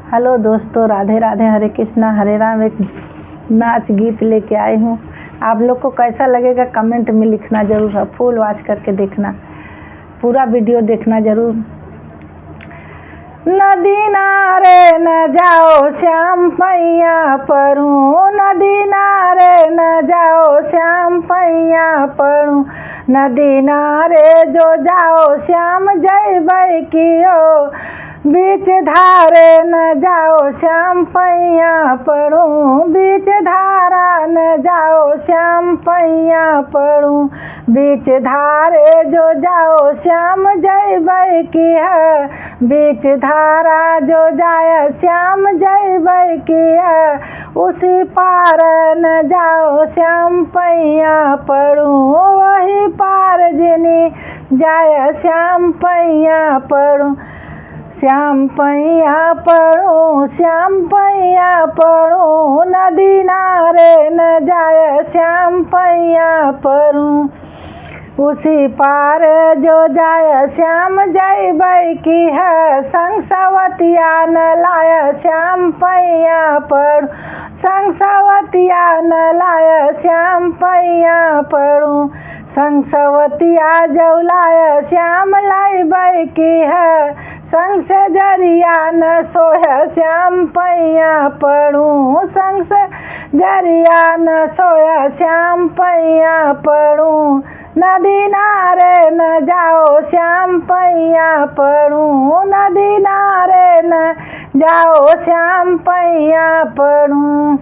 Hello दोस्तों, राधे राधे, हरे कृष्णा हरे राम। एक नाच गीत लेके आई हूँ। आप लोग को कैसा लगेगा कमेंट में लिखना ज़रूर है। फुल वॉच करके देखना, पूरा वीडियो देखना ज़रूर। नदी नारे न जाओ श्याम पैया परूँ, नदी नारे न जाओ श्याम पैया परूँ, नदी नारे जो जाओ श्याम जैबै कियो, बीच धारे न जाओ श्याम पैया परूँ, बीच धारा न जाओ श्याम पैया परूँ, बीच धारे जो जाओ श्याम जैबै किया, बीच धारा जो जाय श्याम जैबै किया, उसी पार न जाओ श्याम पैया परूँ, वही पार जिनी जाय श्याम पैया परूँ, श्याम पैया परूँ, श्याम पैया परूँ, नदी नारे न जाय श्याम पैया परूँ, उसी पार जो जाय श्याम जैबै की है, संग सवतिया न लाय श्याम पैया परूँ, संग सवतिया न लाय श्याम पैया परूँ, संग सवतिया जो लाय श्याम लैबै की है, संग से जरिया न सोय श्याम पैया परूँ, संग से जरिया न सोय श्याम पैया परूँ, नदी नारे न जाओ श्याम पैया परूँ, नदी नारे न जाओ श्याम पैया परूँ।